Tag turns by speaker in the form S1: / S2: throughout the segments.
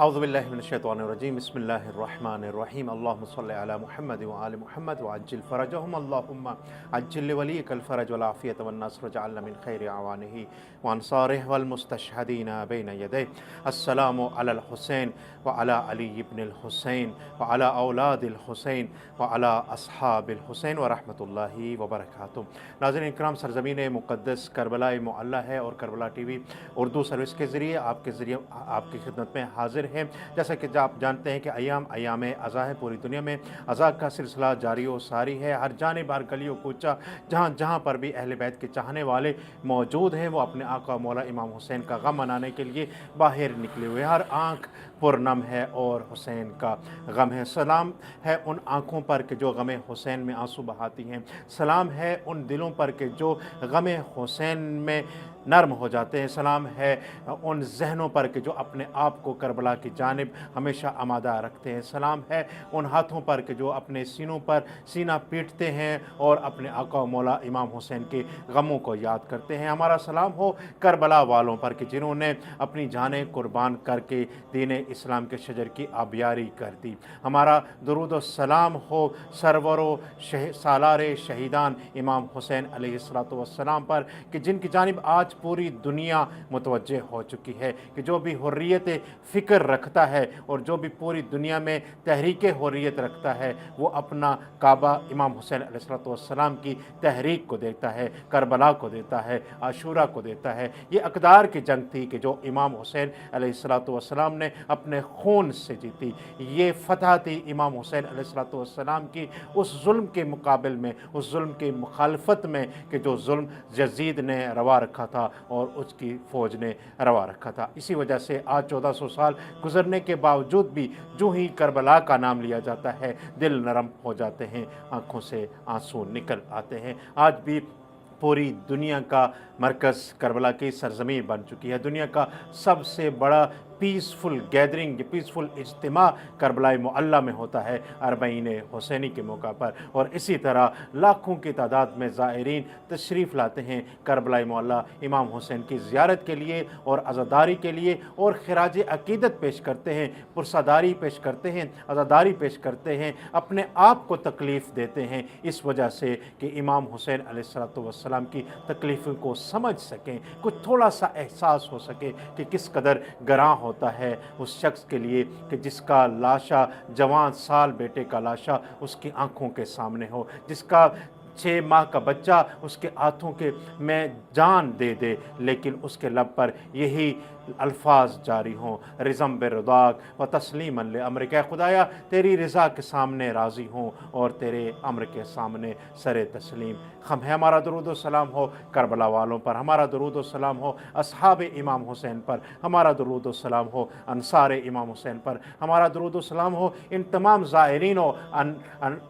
S1: أعوذ بالله من الشيطان الرجيم بسم الله الرحمن الرحيم اللهم صل على محمد وآل محمد وعجل فرجهم اللهم عجل لوليك الفرج والعافية والنصر وجعلنا من خير أعوانه وأنصاره والمستشهدين بين يديه. السلام على الحسين وعلى علي بن الحسين وعلى أولاد الحسين وعلى أصحاب الحسين ورحمۃ اللہ وبرکاتہ۔ ناظرین اکرام، سرزمین مقدس کربلا معلیٰ ہے اور Karbala T V Urdu service کے ذریعے آپ کی خدمت میں حاضر ہے۔ جیسا کہ آپ جانتے ہیں کہ ایام عزا ہے، پوری دنیا میں عزا کا سلسلہ جاری و ساری ہے۔ ہر جانب، ہر گلی و کوچہ، جہاں پر بھی اہل بیت کے چاہنے والے موجود ہیں، وہ اپنے آقا مولا امام حسین کا غم منانے کے لیے باہر نکلے ہوئے ہیں۔ ہر آنکھ پرنم ہے اور حسین کا غم ہے۔ سلام ہے ان آنکھوں پر کہ جو غم حسین میں آنسو بہاتی ہیں، سلام ہے ان دلوں پر کہ جو غم حسین میں نرم ہو جاتے ہیں، سلام ہے ان ذہنوں پر کہ جو اپنے آپ کو کربلا کی جانب ہمیشہ آمادہ رکھتے ہیں، سلام ہے ان ہاتھوں پر کہ جو اپنے سینوں پر سینہ پیٹتے ہیں اور اپنے آقا و مولا امام حسین کے غموں کو یاد کرتے ہیں۔ ہمارا سلام ہو کربلا والوں پر کہ جنہوں نے اپنی جانیں قربان کر کے دین اسلام کے شجر کی آبیاری کر دی۔ ہمارا درود و سلام ہو سرور و سالار شہیدان امام حسین علیہ السلام پر کہ جن کی جانب آج پوری دنیا متوجہ ہو چکی ہے، کہ جو بھی حریت فکر رکھتا ہے اور جو بھی پوری دنیا میں تحریک حریت رکھتا ہے، وہ اپنا کعبہ امام حسین علیہ السلام کی تحریک کو دیتا ہے، کربلا کو دیتا ہے، عاشورہ کو دیتا ہے۔ یہ اقدار کی جنگ تھی کہ جو امام حسین علیہ السلام نے اپنے خون سے جیتی۔ یہ فتح تھی امام حسین علیہ السلام کی اس ظلم کے مقابل میں، اس ظلم کی مخالفت میں کہ جو ظلم یزید نے روا رکھا تھا اور اس کی فوج نے روا رکھا تھا۔ اسی وجہ سے آج 1400 سال گزرنے کے باوجود بھی جو ہی کربلا کا نام لیا جاتا ہے، دل نرم ہو جاتے ہیں، آنکھوں سے آنسو نکل آتے ہیں۔ آج بھی پوری دنیا کا مرکز کربلا کی سرزمین بن چکی ہے۔ دنیا کا سب سے بڑا پیسفل گیدرنگ، پیسفل اجتماع کربلا معلیٰ میں ہوتا ہے اربعین حسینی کے موقع پر، اور اسی طرح لاکھوں کی تعداد میں زائرین تشریف لاتے ہیں کربلا معلیٰ امام حسین کی زیارت کے لیے اور عزاداری کے لیے، اور خراج عقیدت پیش کرتے ہیں، پرساداری پیش کرتے ہیں، عزاداری پیش کرتے ہیں، اپنے آپ کو تکلیف دیتے ہیں اس وجہ سے کہ امام حسین علیہ السلام کی تکلیفوں کو سمجھ سکیں، کچھ تھوڑا سا احساس ہو سکے کہ کس قدر گراں ہوتا ہے اس شخص کے لیے کہ جس کا لاشا، جوان سال بیٹے کا لاشا اس کی آنکھوں کے سامنے ہو، جس کا 6 ماہ کا بچہ اس کے ہاتھوں کے میں جان دے دے، لیکن اس کے لب پر یہی الفاظ جاری ہوں، رضم برضاک و تسلیما لامرک، خدایا تیری رضا کے سامنے راضی ہوں اور تیرے امر کے سامنے سر تسلیم خم ہے۔ ہمارا درود و سلام ہو کربلا والوں پر، ہمارا درود و سلام ہو اصحاب امام حسین پر، ہمارا درود و سلام ہو انصار امام حسین پر، ہمارا درود و سلام ہو ان تمام زائرین و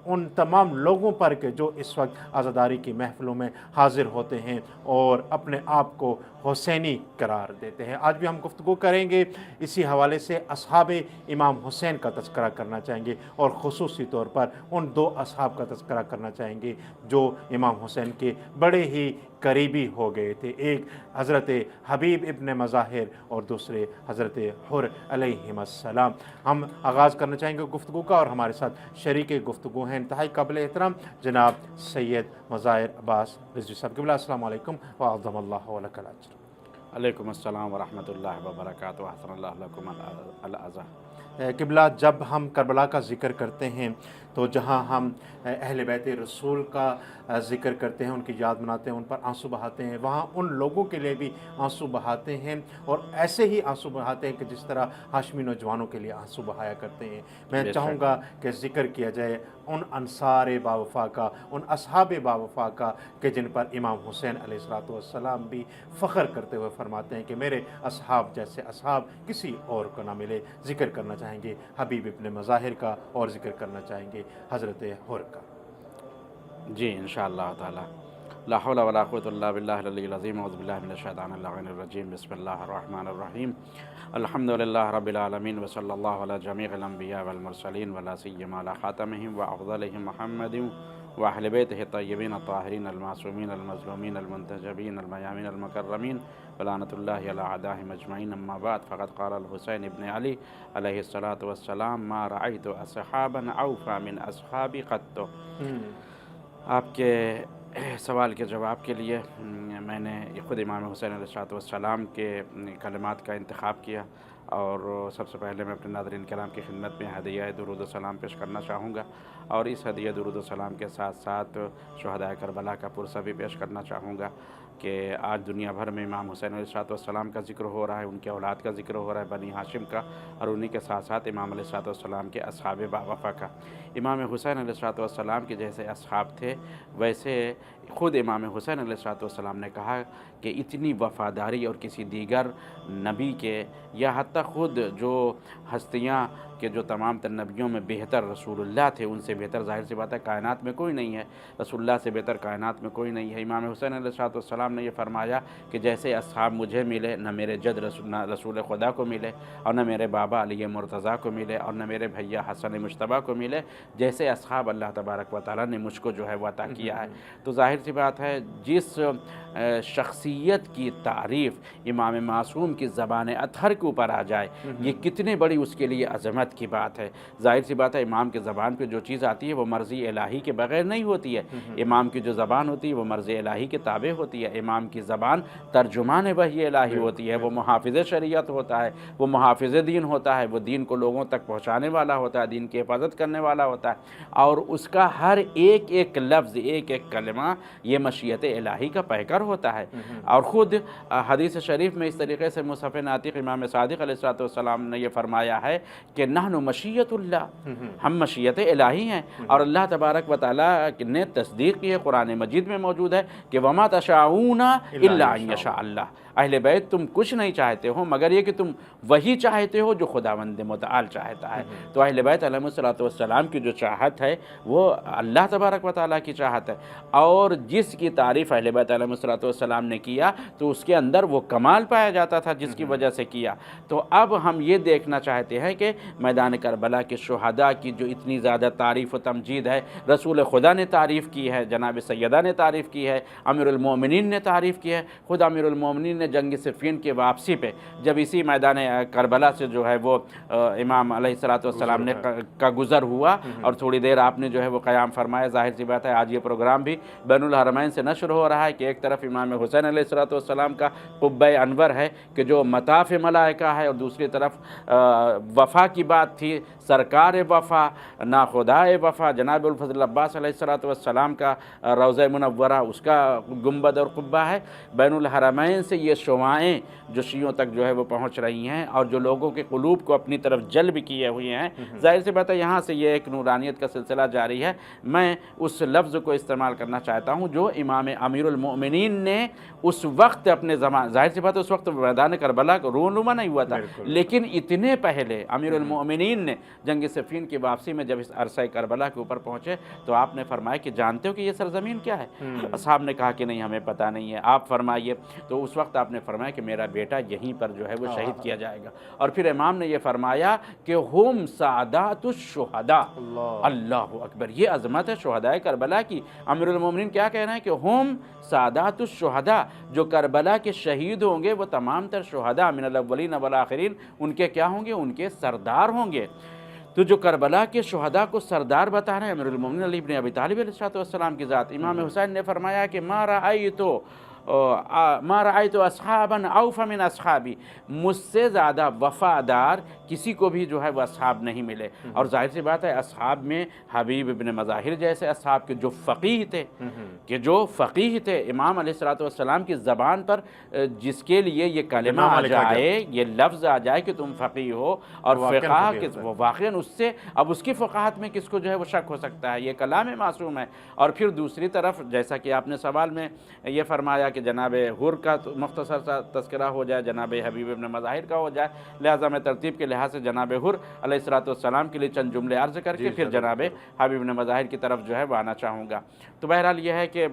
S1: ان تمام لوگوں پر کہ جو اس وقت عزاداری کی محفلوں میں حاضر ہوتے ہیں اور اپنے آپ کو حسینی قرار دیتے ہیں۔ آج بھی ہم گفتگو کریں گے اسی حوالے سے اصحاب امام حسین کا تذکرہ کرنا چاہیں گے، اور خصوصی طور پر ان 2 اصحاب کا تذکرہ کرنا چاہیں گے جو امام حسین کے بڑے ہی قریبی ہو گئے تھے۔ ایک حضرت حبیب ابن مظاہر اور دوسرے حضرت حر علیہم السلام۔ ہم آغاز کرنا چاہیں گے گفتگو کا، اور ہمارے ساتھ شریک گفتگو ہیں انتہائی قابل احترام جناب سید مظاہر عباس رضوی صاحب۔ قبلہ السلام علیکم وعظم اللہ ولک الاجر۔
S2: علیکم السلام ورحمۃ اللہ وبرکاتہ، حسن اللہ لکم العزا۔
S1: قبلہ، جب ہم کربلا کا ذکر کرتے ہیں تو جہاں ہم اہل بیت رسول کا ذکر کرتے ہیں، ان کی یاد مناتے ہیں، ان پر آنسو بہاتے ہیں، وہاں ان لوگوں کے لیے بھی آنسو بہاتے ہیں، اور ایسے ہی آنسو بہاتے ہیں کہ جس طرح ہاشمی نوجوانوں کے لیے آنسو بہایا کرتے ہیں۔ میں چاہوں گا کہ ذکر کیا جائے ان انصار باوفا کا، ان اصحاب باوفا کا کہ جن پر امام حسین علیہ السلام بھی فخر کرتے ہوئے فرماتے ہیں کہ میرے اصحاب جیسے اصحاب کسی اور کو نہ ملے۔ ذکر کرنا چاہیں گے حبیب ابن مظاہر کا، اور ذکر کرنا چاہیں گے حضرت حر کا۔
S2: جی انشاءاللہ تعالی۔ لا حول ولا قوة الا باللہ العلی العظیم، اعوذ باللہ من الشیطان اللعین الرجیم، بسم اللہ الرحمن الرحیم، الحمد للہ رب العالمین، وصلی اللہ علی جمیع الانبیاء والمرسلین، ولا سیما علی خاتمہم وافضلہم محمد وأهل بيته الطيبين الطاهرين المعصومين المظلومين المنتجبين الميامين المكرمين ولعنة الله على أعدائهم أجمعين. أما بعد فقد قال الحسين بن علي عليه الصلاة والسلام ما رأيت أصحابا أوفى من أصحابي قط. آپ کے سوال کے جواب کے لیے میں نے خود امام حسین علیہ السلام کے کلمات کا انتخاب کیا، اور سب سے پہلے میں اپنے ناظرین کرام کی خدمت میں ہدیہ درود و سلام پیش کرنا چاہوں گا، اور اس ہدیہ درود و سلام کے ساتھ ساتھ شہدائے کربلا کا پرسہ بھی پیش کرنا چاہوں گا کہ آج دنیا بھر میں امام حسین علیہ السلام کا ذکر ہو رہا ہے، ان کے اولاد کا ذکر ہو رہا ہے، بنی ہاشم کا، اور انہی کے ساتھ ساتھ امام علیہ السلام کے اصحاب باوفا کا۔ امام حسین علیہ السلام کے جیسے اصحاب تھے، ویسے خود امام حسین علیہ السلام نے کہا کہ اتنی وفاداری اور کسی دیگر نبی کے، یا حتیٰ خود جو ہستیاں کہ جو تمام تر نبیوں میں بہتر رسول اللہ تھے، ان سے بہتر ظاہر سی بات ہے کائنات میں کوئی نہیں ہے، رسول اللہ سے بہتر کائنات میں کوئی نہیں ہے۔ امام حسین علیہ السلام نے یہ فرمایا کہ جیسے اصحاب مجھے ملے، نہ میرے جد رسول خدا کو ملے، اور نہ میرے بابا علی مرتضیٰ کو ملے، اور نہ میرے بھیا حسن مجتبیٰ کو ملے، جیسے اصحاب اللہ تبارک و تعالیٰ نے مجھ کو جو ہے وہ عطا کیا ہے۔ تو ظاہر سی بات ہے جس شخصیت کی تعریف امام معصوم کی زبان اطہر کے اوپر آ جائے، یہ کتنے بڑی اس کے لیے عظمت کی بات ہے۔ ظاہر سی بات ہے امام کے زبان پہ جو چیز آتی ہے وہ مرضی الہی کے بغیر نہیں ہوتی ہے۔ امام کی جو زبان ہوتی ہے وہ مرضی الہی کے تابع ہوتی ہے۔ امام کی زبان ترجمان وحی الہی ہوتی ہے، وہ محافظ شریعت ہوتا ہے، وہ محافظ دین ہوتا ہے، وہ دین کو لوگوں تک پہنچانے والا ہوتا ہے، دین کی حفاظت کرنے والا ہوتا ہے، اور اس کا ہر ایک ایک لفظ، ایک ایک کلمہ یہ مشیت الہی کا پیکر ہوتا ہے۔ اور خود حدیث شریف میں اس طریقے سے مصحف ناطق امام صادق علیہ السلام نے یہ فرمایا ہے کہ نحن مشیت اللہ، ہم مشیت الہی ہیں، اور اللہ تبارک و تعالیٰ نے تصدیق کی ہے، قرآن مجید میں موجود ہے کہ وما تشاءون الا ان یشاء اللہ، اہل بیت تم کچھ نہیں چاہتے ہو مگر یہ کہ تم وہی چاہتے ہو جو خداوند متعال چاہتا ہے۔ تو اہل بیت علیہ السلام کی جو چاہت ہے وہ اللہ تبارک و تعالیٰ کی چاہت ہے، اور جس کی تعریف اہل بیت علیہ السلام نے کیا تو اس کے اندر وہ کمال پایا جاتا تھا جس کی وجہ سے کیا۔ تو اب ہم یہ دیکھنا چاہتے ہیں کہ میدان کربلا کے شہداء کی جو اتنی زیادہ تعریف و تمجید ہے، رسول خدا نے تعریف کی ہے، جناب سیدہ نے تعریف کی ہے، امیر المومنین نے تعریف کی ہے۔ خود امیر المومنین نے جنگ صفین کی واپسی پہ جب اسی میدان کربلا سے جو ہے وہ امام علیہ السلام نے کا گزر ہوا، اور تھوڑی دیر آپ نے جو ہے وہ قیام فرمایا۔ ظاہر سی بات ہے آج یہ پروگرام بھی بین الحرمین سے نشر ہو رہا ہے کہ ایک طرف امام حسین علیہ السلام کا قبہ انور ہے کہ جو مطاف ملائکہ ہے، اور دوسری طرف وفا کی بات تھی، سرکار وفا، ناخدائے وفا، جناب الفضل عباس علیہ السلام کا روضہ منورہ، اس کا گنبد اور قبہ ہے۔ بین الحرمین سے یہ شعاعیں جو شیعوں تک جو ہے وہ پہنچ رہی ہیں، اور جو لوگوں کے قلوب کو اپنی طرف جلب کیے ہوئے ہیں۔ ظاہر سی بات ہے یہاں سے یہ ایک نورانیت کا سلسلہ جاری ہے۔ میں اس لفظ کو استعمال کرنا چاہتا ہوں جو امام امیر المؤمنین نے اس وقت اپنے زمان، ظاہر سی بات ہے اس وقت میدان کربلا کو رونما نہیں ہوا تھا، لیکن اتنے پہلے امیر المؤمنین نے جنگ صفین کی واپسی میں جب اس عرصہ کربلا کے اوپر پہنچے تو آپ نے فرمایا کہ جانتے ہو کہ یہ سرزمین کیا ہے؟ اصحاب نے کہا کہ نہیں ہمیں پتہ نہیں ہے، آپ فرمائیے۔ تو اس وقت آپ نے فرمایا کہ میرا بیٹا یہیں پر جو ہے وہ شہید کیا جائے گا، اور پھر امام نے یہ فرمایا کہ ہم سعادات الشہداء، اللہ اکبر، یہ عظمت ہے شہداء کربلا کی۔ امیر المومنین کیا کہہ رہے ہیں کہ ہم سعادات الشہداء، جو کربلا کے شہید ہوں گے وہ تمام تر شہداء من الاولین والآخرین، ان کے کیا ہوں گے؟ ان کے سردار ہوں گے۔ تو جو کربلا کے شہداء کو سردار بتا رہے ہیں امیر المومنین علی بن ابی طالب علیہ السلام کی ذات، امام حسین نے فرمایا کہ ما رأیت اصحابا اوفى من اصحابی، مجھ سے زیادہ وفادار کسی کو بھی جو ہے وہ اصحاب نہیں ملے۔ اور ظاہر سی بات ہے اصحاب میں حبیب ابن مظاہر جیسے اصحاب کے جو فقیہ تھے، امام علیہ السلام کی زبان پر جس کے لیے یہ کلمہ آ جائے، یہ لفظ آ جائے کہ تم فقیہ ہو اور فقہ، وہ واقعاً اس سے اب اس کی فقاہت میں کس کو جو ہے وہ شک ہو سکتا ہے؟ یہ کلام معصوم ہے۔ اور پھر دوسری طرف جیسا کہ آپ نے سوال میں یہ فرمایا کہ جناب حر کا مختصر سا تذکرہ ہو جائے، جناب حبیب ابن مظاہر کا ہو جائے، لہٰذا میں ترتیب کے لحاظ سے جناب حر علیہ الصلوۃ والسلام کے لیے چند جملے عرض کر کے پھر جناب حبیب ابن مظاہر کی طرف جو ہے وہ آنا چاہوں گا۔ تو بہرحال یہ ہے کہ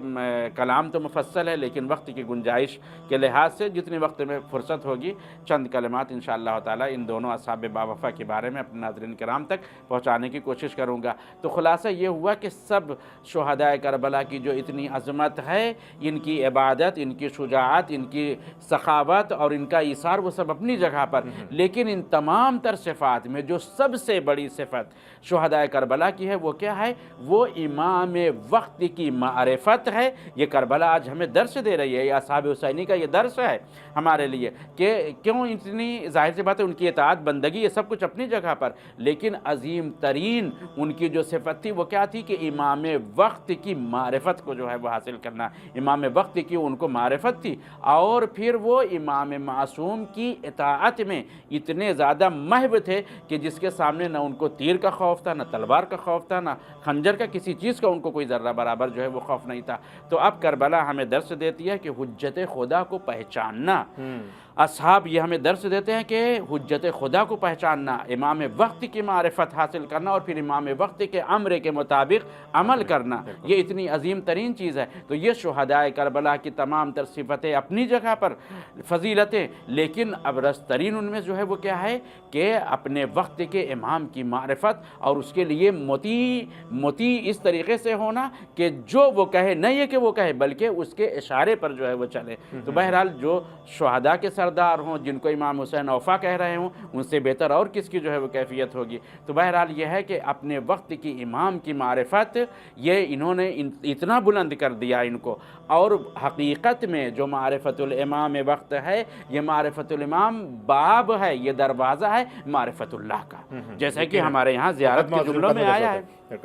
S2: کلام تو مفصل ہے، لیکن وقت کی گنجائش کے لحاظ سے جتنی وقت میں فرصت ہوگی چند کلمات انشاءاللہ تعالی ان دونوں اصحاب باوفا کے بارے میں اپنے ناظرین کرام تک پہنچانے کی کوشش کروں گا۔ تو خلاصہ یہ ہوا کہ سب شہداء کربلا کی جو اتنی عظمت ہے، ان کی عبادت، ان کی شجاعت، ان کی سخاوت اور ان کا ایثار، وہ سب اپنی جگہ پر، لیکن ان تمام تر صفات میں جو سب سے بڑی صفت شہداء کربلا کی ہے وہ کیا ہے؟ وہ امام وقت کی معرفت ہے۔ یہ کربلا آج ہمیں درس دے رہی ہے، یہ اصحاب حسینی کا یہ درس ہے ہمارے لیے کہ کیوں اتنی، ظاہر سی بات ہے ان کی اطاعت، بندگی، یہ سب کچھ اپنی جگہ پر، لیکن عظیم ترین ان کی جو صفت تھی وہ کیا تھی کہ امام وقت کی معرفت کو جو ہے وہ حاصل کرنا۔ امام وقت کی ان کو معرفت تھی، اور پھر وہ امام معصوم کی اطاعت میں اتنے زیادہ محو تھے کہ جس کے سامنے نہ ان کو تیر کا خوف تھا، نہ تلوار کا خوف تھا، نہ خنجر کا، کسی چیز کا ان کو کوئی ذرہ برابر جو ہے وہ خوف نہیں تھا۔ تو اب کربلا ہمیں درس دیتی ہے کہ حجت خدا کو پہچاننا، اصحاب یہ ہمیں درس دیتے ہیں کہ حجت خدا کو پہچاننا، امام وقت کی معرفت حاصل کرنا، اور پھر امام وقت کے امر کے مطابق عمل کرنا، یہ اتنی عظیم ترین چیز ہے۔ تو یہ شہداء کربلا کی تمام تر صفتیں اپنی جگہ پر، فضیلتیں، لیکن ابرز ترین ان میں جو ہے وہ کیا ہے کہ اپنے وقت کے امام کی معرفت، اور اس کے لیے مطیع اس طریقے سے ہونا کہ جو وہ کہے، نہیں یہ کہ وہ کہے بلکہ اس کے اشارے پر جو ہے وہ چلے۔ تو بہرحال جو شہداء کے سردار ہوں، جن کو امام حسین اوفا کہہ رہے ہوں، ان سے بہتر اور کس کی جو ہے وہ کیفیت ہوگی۔ تو بہرحال یہ ہے کہ اپنے وقت کی امام کی معرفت، یہ انہوں نے اتنا بلند کر دیا ان کو، اور حقیقت میں جو معرفت الامام وقت ہے، یہ معرفت الامام باب ہے، یہ دروازہ ہے معرفت اللہ کا، جیسا کہ ہمارے یہاں زیارت کے جملوں میں آیا ہے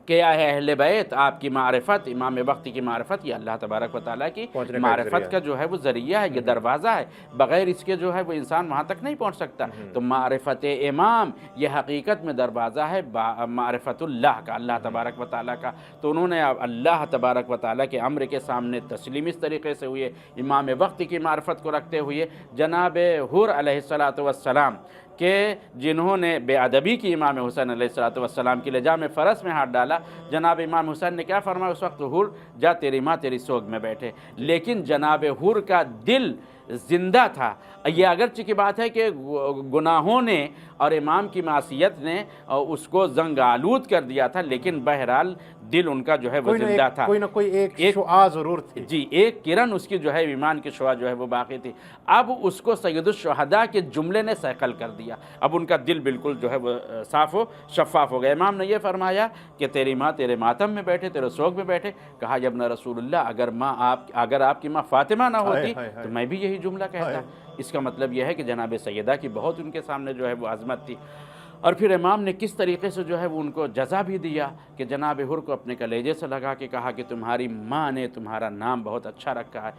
S2: کہ اے اہل بیت، آپ کی معرفت، امام وقت کی معرفت، یہ اللہ تبارک و تعالیٰ کی معرفت کا جو ہے وہ ذریعہ ہے، یہ دروازہ ہے، بغیر اس کے جو ہے وہ انسان وہاں تک نہیں پہنچ سکتا۔ تو معرفت امام یہ حقیقت میں دروازہ ہے معرفت اللہ کا، اللہ تبارک و تعالیٰ کا۔ تو انہوں نے اللہ تبارک و تعالیٰ کے امر کے سامنے تسلیم اس طریقے سے ہوئے، امام وقت کی معرفت کو رکھتے ہوئے جناب حر علیہ السلام کہ جنہوں نے بے ادبی کی امام حسین علیہ السلام کی لجا میں فرس میں ہاتھ ڈالا، جناب امام حسین نے کیا فرمایا اس وقت؟ حر جا، تیری ماں تیری سوگ میں بیٹھے۔ لیکن جناب حر کا دل زندہ تھا۔ یہ اگرچہ کی بات ہے کہ گناہوں نے اور امام کی معصیت نے اس کو زنگ آلود کر دیا تھا، لیکن بہرحال دل ان کا جو ہے وہ زندہ تھا،
S1: کوئی نہ کوئی ایک شعاع ضرور تھی،
S2: جی ایک کرن اس کی جو ہے ایمان کی شعاع جو ہے وہ باقی تھی۔ اب اس کو سید الشہداء کے جملے نے صیقل کر دیا، اب ان کا دل بالکل جو ہے وہ صاف و شفاف ہو گیا۔ امام نے یہ فرمایا کہ تیری ماں تیرے ماتم میں بیٹھے، تیرے سوگ میں بیٹھے۔ کہا یا ابن رسول اللہ، اگر آپ کی ماں فاطمہ نہ ہوتی تو میں بھی یہی جملہ کہتا۔ اس کا مطلب یہ ہے کہ جناب سیدہ کی بہت ان کے سامنے جو ہے وہ عظمت تھی۔ اور پھر امام نے کس طریقے سے جو ہے وہ ان کو جزا بھی دیا کہ جناب حر کو اپنے کلیجے سے لگا کے کہا کہ تمہاری ماں نے تمہارا نام بہت اچھا رکھا ہے،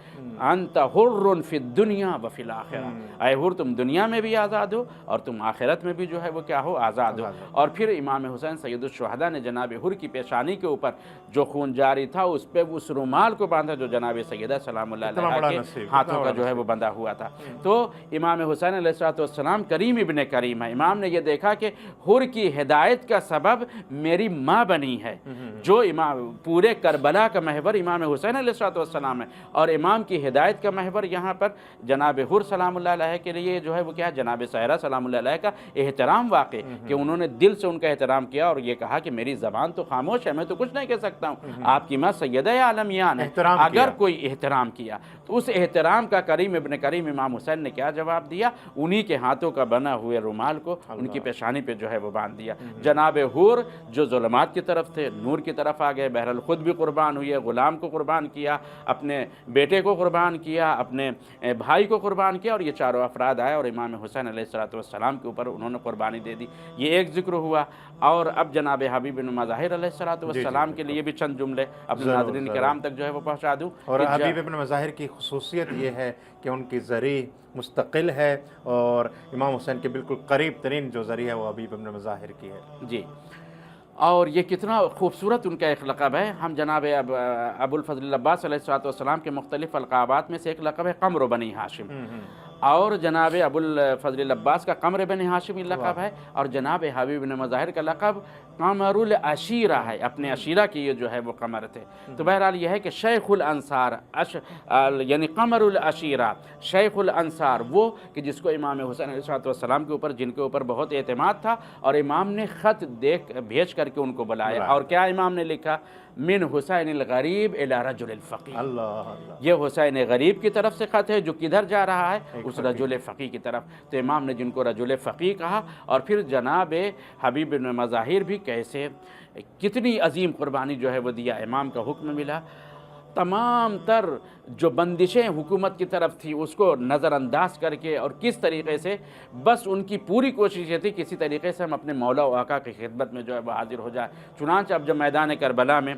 S2: انت حر فی الدنیا و فی الاخرہ، اے حر تم دنیا میں بھی آزاد ہو اور تم آخرت میں بھی جو ہے وہ کیا ہو، آزاد ہو۔ اور پھر امام حسین سید الشہداء نے جناب حر کی پیشانی کے اوپر جو خون جاری تھا اس پہ اس رومال کو باندھا جو جناب سیدہ سلام اللہ علیہ کے ہاتھوں کا جو ہے وہ بندھا ہوا تھا۔ تو امام حسین علیہ السلام کریم ابن کریم ہے۔ امام نے یہ دیکھا کہ حر کی ہدایت کا سبب میری ماں بنی ہے، جو امام پورے کربلا کا محور امام حسین علیہ السلام ہے، اور امام کی ہدایت کا محور یہاں پر جناب حر سلام اللہ علیہ کے لیے جو ہے وہ کیا، جناب سہرہ سلام اللہ علیہ کا احترام واقع کہ انہوں نے دل سے ان کا احترام کیا اور یہ کہا کہ میری زبان تو خاموش ہے، میں تو کچھ نہیں کہہ سکتا ہوں، آپ کی ماں سیدہ عالمیان ہے، اگر کوئی احترام کیا تو اس احترام کا کریم ابن کریم امام حسین نے کیا جواب دیا؟ انہی کے ہاتھوں کا بنا ہوئے رومال کو ان کی پیشانی پہ جو ہے وہ باندھ دیا۔ جناب حر جو ظلمات کی طرف تھے نور کی طرف آ گئے، بہرحال خود بھی قربان ہوئے، غلام کو قربان کیا، اپنے بیٹے کو قربان کیا، اپنے بھائی کو قربان کیا، اور یہ چاروں افراد آئے اور امام حسین علیہ السلام کے اوپر انہوں نے قربانی دے دی۔ یہ ایک ذکر ہوا۔ اور اب جناب حبیب بن مظاہر علیہ السلام کے لیے بھی چند جملے اپنے ناظرین کرام تک جو ہے وہ پہنچا دوں۔
S1: اور حبیب بن مظاہر کی خصوصیت یہ ہے کہ ان کی ذریع مستقل ہے، اور امام حسین کے بالکل قریب ترین جو ذریعہ ہے وہ حبیب بن مظاہر کی ہے۔
S2: جی، اور یہ کتنا خوبصورت ان کا ایک لقب ہے. ہم جناب ابوالفضل العباس علیہ السلام کے مختلف القابات میں سے ایک لقب ہے قمر بنی ہاشم، اور جناب ابوالفضل العباس کا قمر بن ہاشم لقب ہے، اور جناب حبیب بن مظاہر کا لقب قمر العشیرہ ہے. اپنے عشیرہ کی یہ جو ہے وہ قمر تھے. تو بہرحال یہ ہے کہ شیخ الانصار یعنی قمر العشیرہ، شیخ الانصار، وہ کہ جس کو امام حسین علیہ السلام کے اوپر، جن کے اوپر بہت اعتماد تھا، اور امام نے خط بھیج کر کے ان کو بلایا. اور کیا امام نے لکھا؟ من حسین الغریب الی رجل الفقیہ. یہ حسین غریب کی طرف سے خط ہے جو کدھر جا رہا ہے؟ اس رجل فقیہ کی طرف. تو امام نے جن کو رجل فقیہ کہا، اور پھر جناب حبیب بن مظاہر بھی کیسے کتنی عظیم قربانی جو ہے وہ دیا. امام کا حکم ملا، تمام تر جو بندشیں حکومت کی طرف تھی اس کو نظر انداز کر کے، اور کس طریقے سے بس ان کی پوری کوشش یہ تھی کسی طریقے سے ہم اپنے مولا و آقا کی خدمت میں جو ہے وہ حاضر ہو جائے. چنانچہ اب جب میدان کربلا میں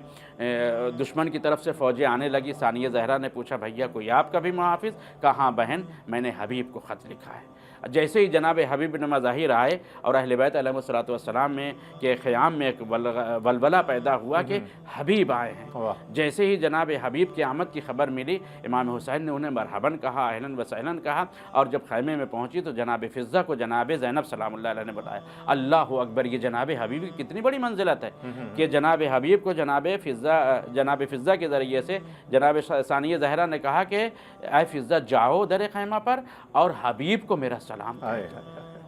S2: دشمن کی طرف سے فوجیں آنے لگی، ثانیہ زہرا نے پوچھا بھیا کوئی آپ کا بھی محافظ؟ کہاں بہن، میں نے حبیب کو خط لکھا ہے. جیسے ہی جناب حبیب بن مظاہر آئے اور اہل بیت علیہ السلام میں کے قیام میں ایک ولولہ پیدا ہوا کہ حبیب آئے ہیں. جیسے ہی جناب حبیب کی آمد کی خبر ملی، امام حسین نے انہیں مرحباً کہا، اہلاً و سہلاً کہا، اور جب خیمے میں پہنچی تو جناب فضہ کو جناب زینب سلام اللہ علیہ نے بتایا. اللہ اکبر، یہ جناب حبیب کی کتنی بڑی منزلت ہے کہ جناب حبیب کو جناب فضہ کے ذریعے سے جناب ثانیہ زہرا نے کہا کہ اے فضہ جاؤ در خیمہ پر اور حبیب کو میرا سلام،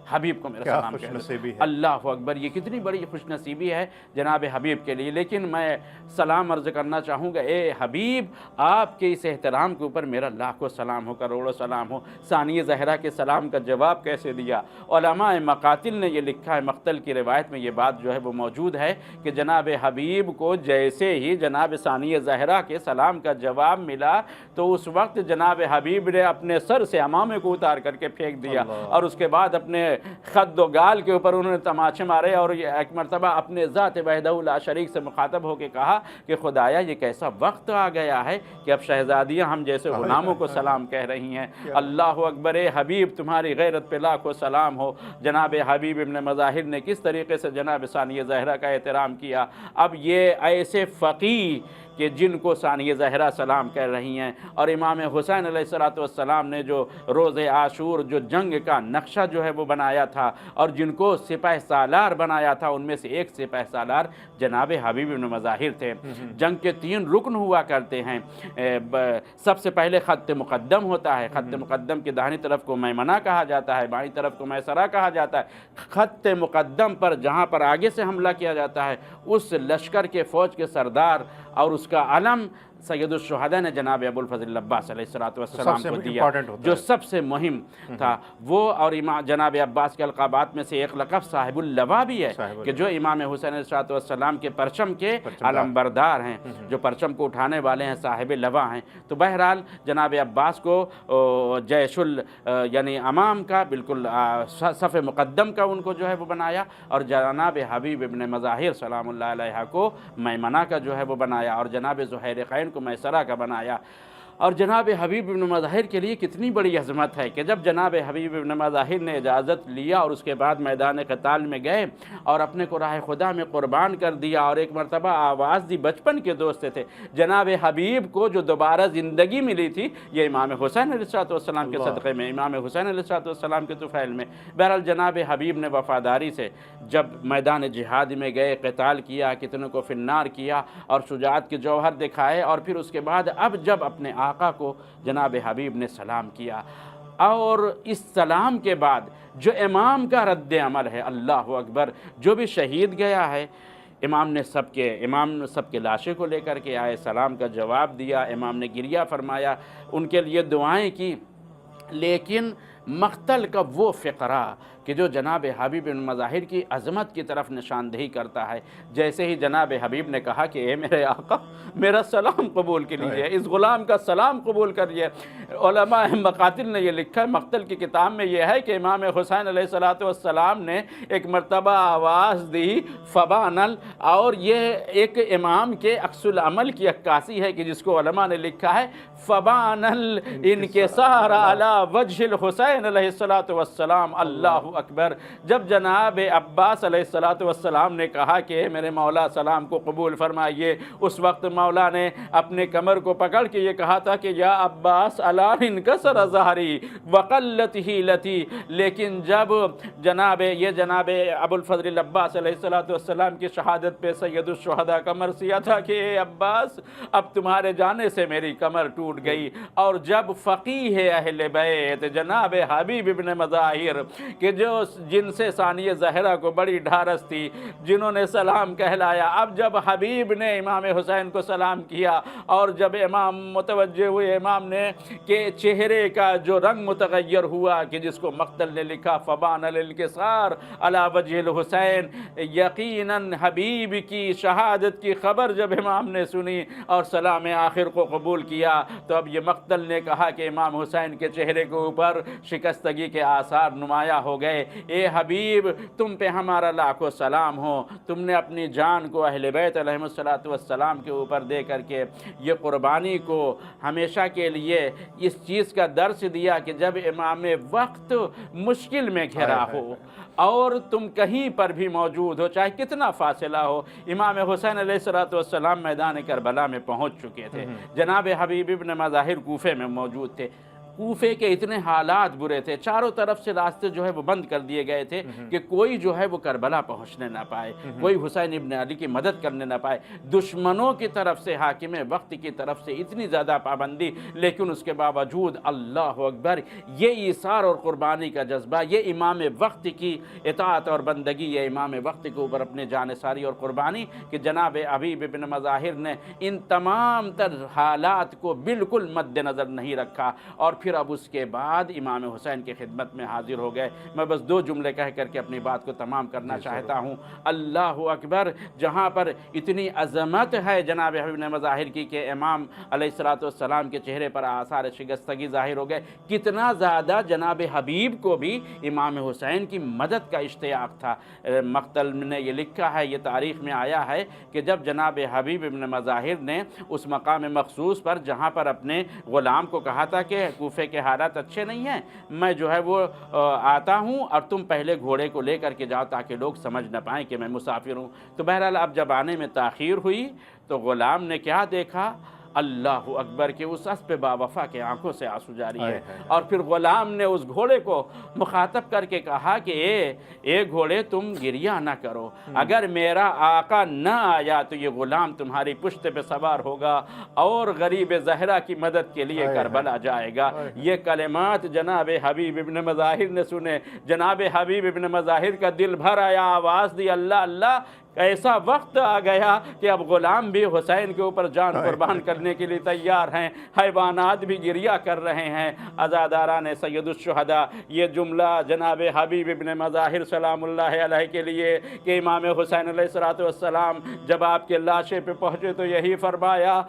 S2: حبیب کو میرا سلام کہہ. اللہ اکبر، یہ کتنی بڑی خوش نصیبی ہے جناب حبیب کے لیے. لیکن میں سلام عرض کرنا چاہوں گا، اے حبیب آپ کے اس احترام کے اوپر میرا لاکھوں سلام ہو، کروڑوں سلام ہو. ثانیہ زہرا کے سلام کا جواب کیسے دیا؟ علماء مقاتل نے یہ لکھا ہے، مقتل کی روایت میں یہ بات جو ہے وہ موجود ہے کہ جناب حبیب کو جیسے ہی جناب ثانیہ زہرا کے سلام کا جواب ملا تو اس وقت جناب حبیب نے اپنے سر سے عمامے کو اتار کر کے پھینک دیا، اور اس کے بعد اپنے خد و گال کے اوپر انہوں نے تماچے مارے، اور ایک مرتبہ اپنے ذات وحدہ لا شریک سے مخاطب ہو کے کہا کہ خدایا یہ کیسا وقت آ گیا ہے کہ اب شہزادیاں ہم جیسے غلاموں کو سلام کہہ رہی ہیں. اللہ اکبر، حبیب تمہاری غیرت پہ لاکھوں سلام ہو. جناب حبیب ابن مظاہر نے کس طریقے سے جناب ثانیہ زہرا کا احترام کیا. اب یہ ایسے فقیہ کہ جن کو ثانیہ زہرا سلام کہہ رہی ہیں، اور امام حسین علیہ السلام نے جو روز عاشور جو جنگ کا نقشہ جو ہے وہ بنایا تھا، اور جن کو سپہ سالار بنایا تھا، ان میں سے ایک سپہ سالار جناب حبیب بن مظاہر تھے. جنگ کے 3 رکن ہوا کرتے ہیں. سب سے پہلے خط مقدم ہوتا ہے. خط مقدم کی داہنی طرف کو میمنہ کہا جاتا ہے، بائیں طرف کو میسرہ کہا جاتا ہے. خط مقدم پر جہاں پر آگے سے حملہ کیا جاتا ہے، اس لشکر کے فوج کے سردار اور اس کا علم سید الشہداء نے جناب ابوالفضل العباس علیہ السلام کو دیا، جو سب سے مہم تھا وہ. اور جناب عباس کے القابات میں سے ایک لقب صاحب اللواء بھی ہے کہ جو امام حسین علیہ السلام کے پرچم کے علم بردار ہیں، جو پرچم کو اٹھانے والے ہیں، صاحب لواء ہیں. تو بہرحال جناب عباس کو جیش یعنی امام کا بالکل صف مقدم کا ان کو جو ہے وہ بنایا، اور جناب حبیب ابن مظاہر سلام اللہ علیہ کو میمنہ کا جو ہے وہ بنایا، اور جناب زہیرقین کو میسرہ کا بنایا. اور جناب حبیب بن مظاہر کے لیے کتنی بڑی عظمت ہے کہ جب جناب حبیب بن مظاہر نے اجازت لیا اور اس کے بعد میدان قتال میں گئے اور اپنے کو راہ خدا میں قربان کر دیا، اور ایک مرتبہ آواز دی، بچپن کے دوست تھے جناب حبیب کو جو دوبارہ زندگی ملی تھی، یہ امام حسین علیہ السلام کے صدقے میں، امام حسین علیہ السلام کے طفیل میں. بہرحال جناب حبیب نے وفاداری سے جب میدان جہاد میں گئے، قتال کیا، کتنوں کو فی النار کیا، اور شجاعت کے جوہر دکھائے، اور پھر اس کے بعد اب جب اپنے آقا کو جناب حبیب نے سلام کیا، اور اس سلام کے بعد جو امام کا رد عمل ہے، اللہ اکبر، جو بھی شہید گیا ہے، امام سب کے لاشیں کو لے کر کے آئے، سلام کا جواب دیا، امام نے گریہ فرمایا، ان کے لیے دعائیں کی. لیکن مقتل کا وہ فقرہ کہ جو جناب حبیب بن مظاہر کی عظمت کی طرف نشاندہی کرتا ہے، جیسے ہی جناب حبیب نے کہا کہ اے میرے آقا میرا سلام قبول کیجیے، اس غلام کا سلام قبول کریے. علماء مقاتل نے یہ لکھا ہے، مقتل کی کتاب میں یہ ہے کہ امام حسین علیہ السلام نے ایک مرتبہ آواز دی فبانل، اور یہ ایک امام کے عکس العمل کی عکاسی ہے کہ جس کو علماء نے لکھا ہے فبانل انکسار علی وجہ الحسین علیہ السلام. اللہ اکبر، جب جناب عباس علیہ السلام نے کہا کہ میرے مولا سلام کو قبول فرمائیے، اس وقت مولا نے اپنے کمر کو پکڑ کے یہ کہا تھا کہ یا عباس الا انکسر ظہری وقلت حیلتی، لیکن جب جناب ابو الفضل العباس علیہ السلام کی شہادت پہ سید الشہداء کا مرثیہ تھا کہ اے عباس اب تمہارے جانے سے میری کمر ٹوٹ گئی، اور جب فقیہ اہل بیت جناب حبیب ابن مظاہر کہ جن سے ثانی زہرہ کو بڑی ڈھارس تھی، جنہوں نے سلام کہلایا، اب جب حبیب نے امام حسین کو سلام کیا اور جب امام متوجہ ہوئے، امام نے کہ چہرے کا جو رنگ متغیر ہوا کہ جس کو مقتل نے لکھا فبان الانکسار علی وجہ الحسین، یقیناً حبیب کی شہادت کی خبر جب امام نے سنی اور سلام آخر کو قبول کیا، تو اب یہ مقتل نے کہا کہ امام حسین کے چہرے کے اوپر شکستگی کے آثار نمایاں ہو گئے، اے حبیب تم پہ ہمارا لاکھوں سلام ہو، تم نے اپنی جان کو اہل بیت علیہم السلام کے اوپر دے کر کے یہ قربانی کو ہمیشہ کے لیے اس چیز کا درس دیا کہ جب امام وقت مشکل میں گھرا ہو اور تم کہیں پر بھی موجود ہو، چاہے کتنا فاصلہ ہو، امام حسین علیہ السلام میدان کربلا میں پہنچ چکے تھے، جناب حبیب ابن مظاہر کوفے میں موجود تھے، کوفے کے اتنے حالات برے تھے، چاروں طرف سے راستے جو ہے وہ بند کر دیے گئے تھے کہ کوئی جو ہے وہ کربلا پہنچنے نہ پائے، کوئی حسین ابن علی کی مدد کرنے نہ پائے، دشمنوں کی طرف سے، حاکم وقت کی طرف سے اتنی زیادہ پابندی، لیکن اس کے باوجود اللہ اکبر یہ ایثار اور قربانی کا جذبہ، یہ امام وقت کی اطاعت اور بندگی، یہ امام وقت کے اوپر اپنے جان ساری اور قربانی کہ جناب حبیب ابن مظاہر نے ان تمام تر حالات کو بالکل مد نظر نہیں رکھا، اور پھر اب اس کے بعد امام حسین کی خدمت میں حاضر ہو گئے۔ میں بس 2 جملے کہہ کر کے اپنی بات کو تمام کرنا چاہتا ہوں۔ اللہ اکبر، جہاں پر اتنی عظمت ہے جناب حبیب ابن مظاہر کی کہ امام علیہ السلام کے چہرے پر آثار شکستگی ظاہر ہو گئے، کتنا زیادہ جناب حبیب کو بھی امام حسین کی مدد کا اشتیاق تھا۔ مقتل نے یہ لکھا ہے، یہ تاریخ میں آیا ہے کہ جب جناب حبیب ابن مظاہر نے اس مقام مخصوص پر جہاں پر اپنے غلام کو کہا تھا کہ کوفے کے حالات اچھے نہیں ہیں، میں جو ہے وہ آتا ہوں اور تم پہلے گھوڑے کو لے کر کے جاؤ تاکہ لوگ سمجھ نہ پائیں کہ میں مسافر ہوں، تو بہرحال اب جب آنے میں تاخیر ہوئی تو غلام نے کیا دیکھا؟ اللہ اکبر کہ اس اسب باوفا کے آنکھوں سے آنسو جاری ہے، اور پھر غلام نے اس گھوڑے کو مخاطب کر کے کہا کہ اے گھوڑے تم گریہ نہ کرو، اگر میرا آقا نہ آیا تو یہ غلام تمہاری پشت پہ سوار ہوگا اور غریب زہرہ کی مدد کے لیے کربلا جائے گا۔ یہ کلمات جناب حبیب ابن مظاہر نے سنے، جناب حبیب ابن مظاہر کا دل بھر آیا، آواز دی اللہ اللہ، ایسا وقت آ گیا کہ اب غلام بھی حسین کے اوپر جان قربان کرنے کے لیے تیار ہیں، حیوانات بھی گریہ کر رہے ہیں۔ عزاداران سید الشہداء، یہ جملہ جناب حبیب ابن مظاہر سلام اللہ علیہ کے لیے کہ امام حسین علیہ السلام جب آپ کے لاشے پہ پہنچے تو یہی فرمایا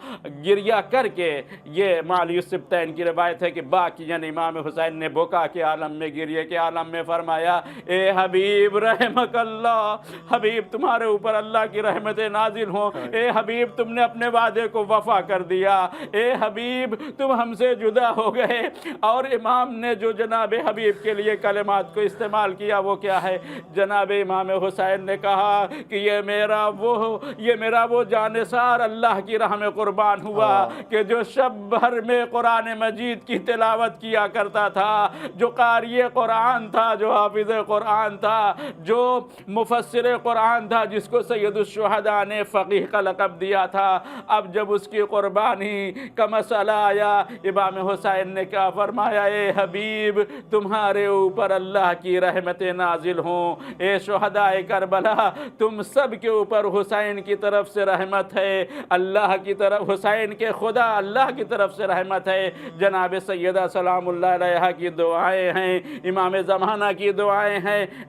S2: گریہ کر کے، یہ معلی السبتین کی روایت ہے کہ باقی یعنی امام حسین نے بکا کے عالم میں، گریہ کے عالم میں فرمایا اے حبیب رحمک اللہ، حبیب تمہارے اوپر اللہ کی رحمتیں نازل ہوں، اے حبیب تم نے اپنے وعدے کو وفا کر دیا، اے حبیب تم ہم سے جدا ہو گئے۔ اور امام نے جو جناب حبیب کے لیے کلمات کو استعمال کیا وہ کیا ہے؟ جناب امام حسین نے کہا کہ یہ میرا وہ جانثار اللہ کی راہ میں قربان ہوا کہ جو شب بھر میں قرآن مجید کی تلاوت کیا کرتا تھا، جو قاری قرآن تھا، جو حافظ قرآن تھا، جو مفسر قرآن تھا، جس کو سید الشہداء نے فقیہ کا لقب دیا تھا، اب جب اس کی قربانی کا مسئلہ آیا، امام حسین نے کیا فرمایا؟ اے حبیب تمہارے اوپر اللہ کی رحمتیں نازل ہوں، اے شہداء کربلا تم سب کے اوپر حسین کی طرف سے رحمت ہے، اللہ کی طرف، حسین کے خدا اللہ کی طرف سے رحمت ہے۔ جناب سیدہ سلام اللہ علیہا کی دعائیں ہیں، امام زمانہ کی دعائیں ہیں،